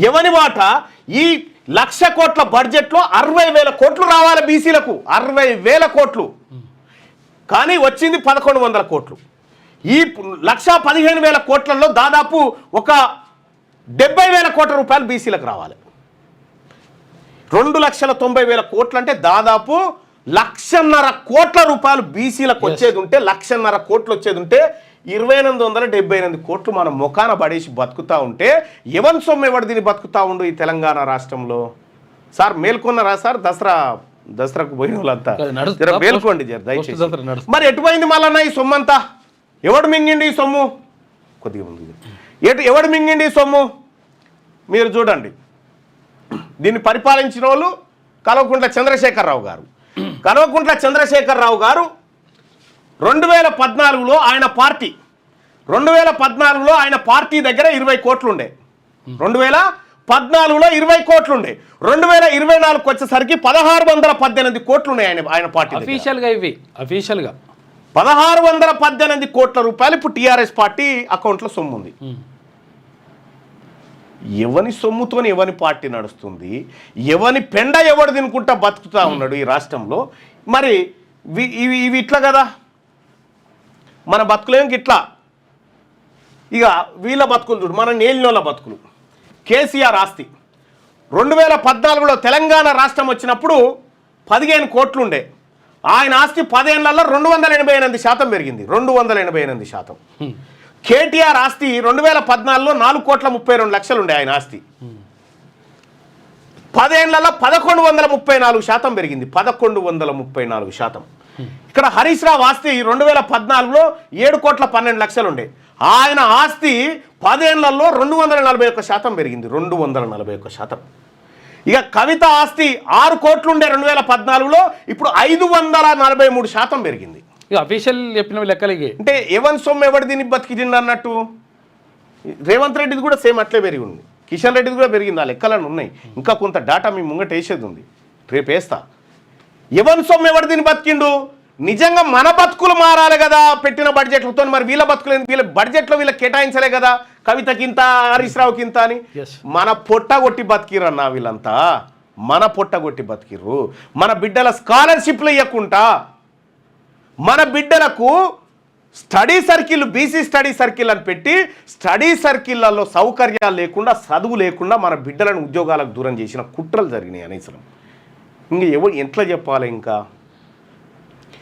ఎవని మాట ఈ 1,00,000 కోట్ల బడ్జెట్లో 60,000 కోట్లు రావాలి బీసీలకు, 60,000 కోట్లు, కానీ వచ్చింది 1,100 కోట్లు. ఈ 1,15,000 కోట్లలో దాదాపు ఒక 70,000 కోట్ల రూపాయలు బీసీలకు రావాలి. 2,90,000 కోట్లు అంటే దాదాపు 1,50,000 కోట్ల రూపాయలు బీసీలకు వచ్చేది ఉంటే, 1,50,000 కోట్లు వచ్చేది ఉంటే 2,878 కోట్లు మనం ముఖాన పడేసి బతుకుతా ఉంటే ఎవరి సొమ్ము ఎవడు దీన్ని బతుకుతా ఉండు ఈ తెలంగాణ రాష్ట్రంలో? సార్ మేల్కొన్నారా సార్? దసరాకు పోయిన వాళ్ళంతా మేల్కోండి దయచేసి. మరి ఎటుపోయింది మళ్ళా ఈ సొమ్ము అంతా? ఎవడు మింగిండి ఈ సొమ్ము? కొద్దిగా ముందు ఎవడు మింగిండి ఈ సొమ్ము? మీరు చూడండి, దీన్ని పరిపాలించిన వాళ్ళు కల్వకుంట్ల చంద్రశేఖరరావు గారు. కల్వకుంట్ల చంద్రశేఖరరావు గారు 2014లో ఆయన పార్టీ 2014లో ఆయన పార్టీ దగ్గర 20 కోట్లు ఉండే. 2014లో 20 కోట్లు ఉండే. 2024కి వచ్చేసరికి 1,618 కోట్లు ఉన్నాయి ఆయన పార్టీ. అఫీషియల్గా 1,618 కోట్ల రూపాయలు ఇప్పుడు టీఆర్ఎస్ పార్టీ అకౌంట్లో సొమ్ము ఉంది. ఎవని సొమ్ముతోని ఎవని పార్టీ నడుస్తుంది? ఎవని పెండ ఎవడు తినుకుంటా బతుకుతా ఉన్నాడు ఈ రాష్ట్రంలో? మరి ఇవి ఇట్లా కదా, మన బతుకులేంకి ఇట్లా. ఇక వీళ్ళ బతుకులు చూడు, మన నేలినోళ్ళ బతుకులు. కేసీఆర్ ఆస్తి 2014లో తెలంగాణ రాష్ట్రం వచ్చినప్పుడు 15 కోట్లు ఉండే. ఆయన ఆస్తి 10 ఏళ్లలో 288% పెరిగింది. 288%. కేటీఆర్ ఆస్తి 2014లో 4,32,00,000 ఉండే ఆయన ఆస్తి. 10 ఏళ్లలో 1,134% పెరిగింది. 1,134%. ఇక్కడ హరీష్ రావు ఆస్తి 2014లో 7,12,00,000 ఉండే. ఆయన ఆస్తి 10 ఏళ్లలో 241% పెరిగింది. 241%. ఇక కవిత ఆస్తి 6 కోట్లు ఉండే 2014లో, ఇప్పుడు 543% పెరిగింది. అఫీషియల్ చెప్పిన లెక్కలకి అంటే ఎవరి సొమ్ము ఎవడు దీన్ని బతికింది అన్నట్టు. రేవంత్ రెడ్డిది కూడా సేమ్ అట్లే పెరిగి ఉంది. కిషన్ రెడ్డిది కూడా పెరిగింది. ఆ లెక్కలను ఉన్నాయి. ఇంకా కొంత డాటా మీ ముంగట వేసేది ఉంది, రేపు వేస్తా. ఎవరి సొమ్ము ఎవడు దీన్ని బతికిండు? నిజంగా మన బతుకులు మారాలి కదా పెట్టిన బడ్జెట్లతో. మరి వీళ్ళ బతుకులు వీళ్ళ బడ్జెట్లో వీళ్ళకి కేటాయించలే కదా, కవితకింత హరీష్ రావుకింత అని. మన పొట్ట కొట్టి బతికిరన్నా వీళ్ళంతా, మన పొట్ట కొట్టి బతికిర్రు. మన బిడ్డల స్కాలర్షిప్లు ఇవ్వకుండా, మన బిడ్డలకు study circle, BC study circle అని పెట్టి స్టడీ సర్కిళ్లలో సౌకర్యాలు లేకుండా, చదువు లేకుండా మన బిడ్డలను ఉద్యోగాలకు దూరం చేసిన కుట్రలు జరిగినాయి అనేసరం. ఇంక ఎట్లా చెప్పాలి ఇంకా?